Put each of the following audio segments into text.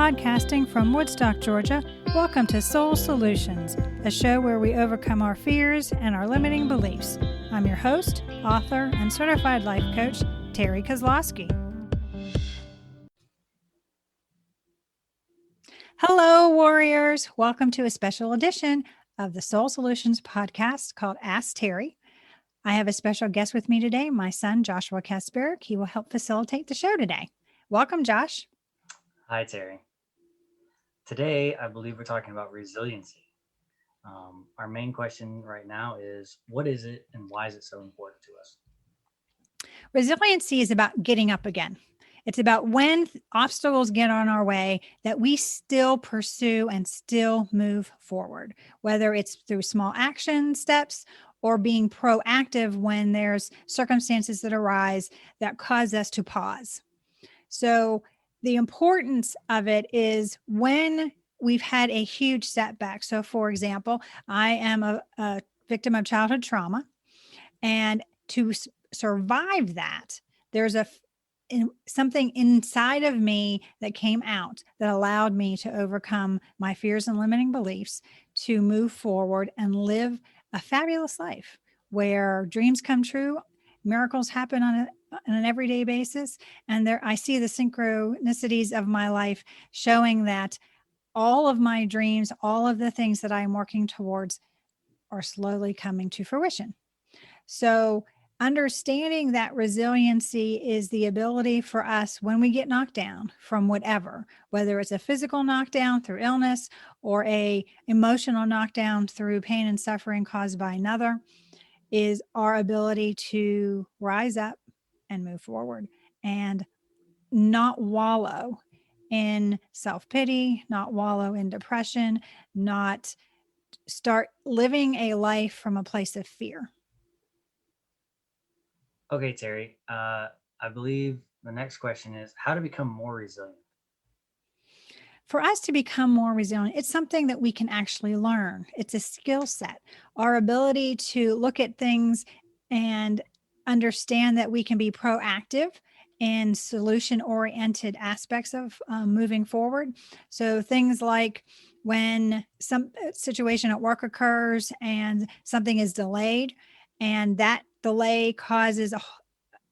Podcasting from Woodstock, Georgia, welcome to Soul Solutions, a show where we overcome our fears and our limiting beliefs. I'm your host, author, and certified life coach, Terry Kozlowski. Hello, warriors. Welcome to a special edition of the Soul Solutions podcast called Ask Terry. I have a special guest with me today, my son, Joshua Kasperick. He will help facilitate the show today. Welcome, Josh. Hi, Terry. Today, I believe we're talking about resiliency. Our main question right now is, what is it and why is it so important to us? Resiliency is about getting up again. It's about when obstacles get on our way that we still pursue and still move forward, whether it's through small action steps or being proactive when there's circumstances that arise that cause us to pause. So the importance of it is when we've had a huge setback. So for example, I am a victim of childhood trauma, and to survive that, there's something inside of me that came out that allowed me to overcome my fears and limiting beliefs, to move forward and live a fabulous life where dreams come true, miracles happen on an everyday basis. And there I see the synchronicities of my life showing that all of my dreams, all of the things that I'm working towards are slowly coming to fruition. So understanding that resiliency is the ability for us when we get knocked down from whatever, whether it's a physical knockdown through illness or a emotional knockdown through pain and suffering caused by another, is our ability to rise up and move forward and not wallow in self-pity, not wallow in depression, not start living a life from a place of fear. Okay, Terry. I believe the next question is how to become more resilient. For us to become more resilient, it's something that we can actually learn. It's a skill set. Our ability to look at things and understand that we can be proactive in solution-oriented aspects of moving forward. So things like when some situation at work occurs and something is delayed, and that delay causes a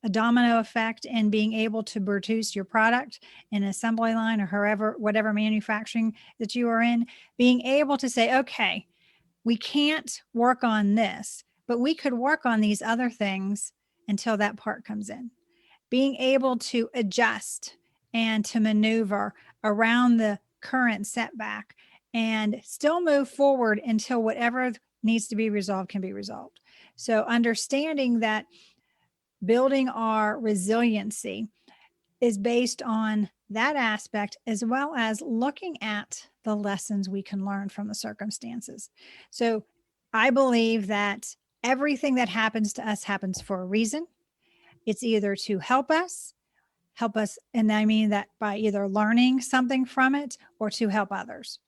domino effect in being able to produce your product in an assembly line or whatever manufacturing that you are in, being able to say, okay, we can't work on this, but we could work on these other things until that part comes in. Being able to adjust and to maneuver around the current setback and still move forward until whatever needs to be resolved can be resolved. So understanding that building our resiliency is based on that aspect, as well as looking at the lessons we can learn from the circumstances. So I believe that everything that happens to us happens for a reason. It's either to help us, and I mean that by either learning something from it or to help others.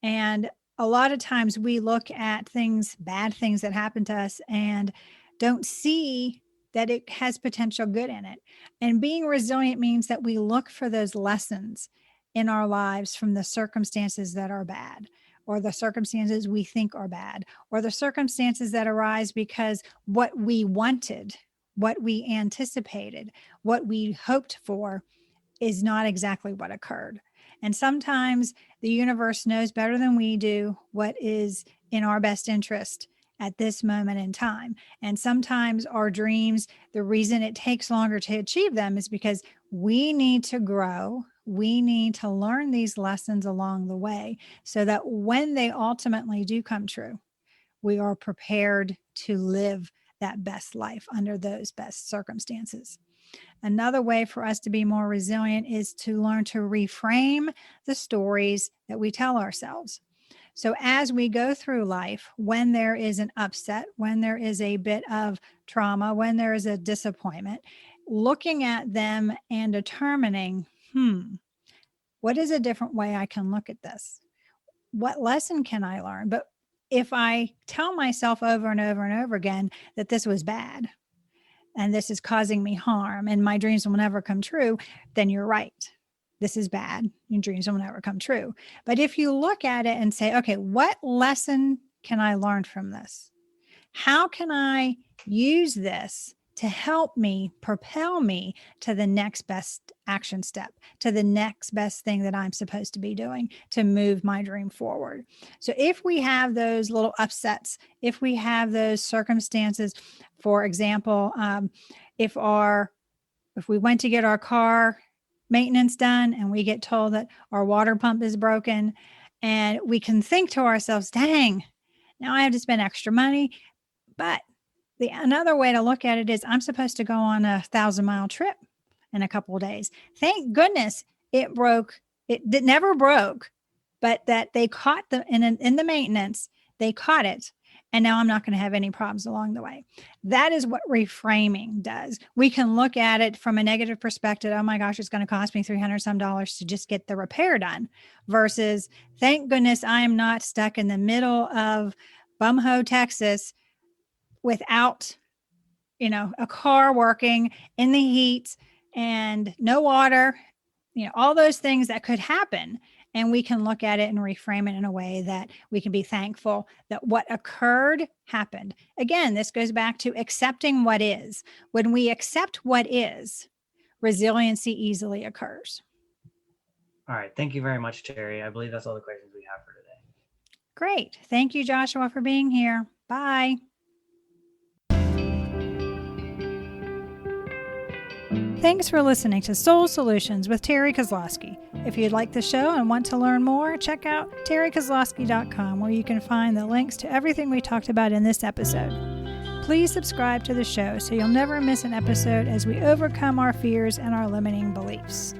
And a lot of times we look at bad things that happen to us, and don't see that it has potential good in it. And being resilient means that we look for those lessons in our lives from the circumstances that are bad, or the circumstances we think are bad, or the circumstances that arise because what we wanted, what we anticipated, what we hoped for is not exactly what occurred. And sometimes the universe knows better than we do what is in our best interest at this moment in time. And sometimes our dreams, the reason it takes longer to achieve them is because we need to grow. We need to learn these lessons along the way so that when they ultimately do come true, we are prepared to live that best life under those best circumstances. Another way for us to be more resilient is to learn to reframe the stories that we tell ourselves. So as we go through life, when there is an upset, when there is a bit of trauma, when there is a disappointment, looking at them and determining, what is a different way I can look at this? What lesson can I learn? But if I tell myself over and over and over again that this was bad and this is causing me harm and my dreams will never come true, then you're right. this is bad. Your dreams will never come true. But if you look at it and say, okay, what lesson can I learn from this? How can I use this to help me propel me to the next best action step, to the next best thing that I'm supposed to be doing to move my dream forward? So if we have those little upsets, if we have those circumstances, for example, if we went to get our car maintenance done and we get told that our water pump is broken, and we can think to ourselves, dang, now I have to spend extra money. But another way to look at it is I'm supposed to go on a 1,000-mile trip in a couple of days. Thank goodness it broke. It never broke, but that they caught in the maintenance, they caught it. And now I'm not going to have any problems along the way. That is what reframing does. We can look at it from a negative perspective. Oh my gosh, it's going to cost me $300 some to just get the repair done, versus thank goodness I am not stuck in the middle of Bumho, Texas, without, a car working in the heat and no water, all those things that could happen. And we can look at it and reframe it in a way that we can be thankful that what occurred happened. Again, this goes back to accepting what is. When we accept what is, resiliency easily occurs. All right. Thank you very much, Terry. I believe that's all the questions we have for today. Great. Thank you, Joshua, for being here. Bye. Thanks for listening to Soul Solutions with Terry Kozlowski. If you'd like the show and want to learn more, check out terrykozlowski.com, where you can find the links to everything we talked about in this episode. Please subscribe to the show so you'll never miss an episode as we overcome our fears and our limiting beliefs.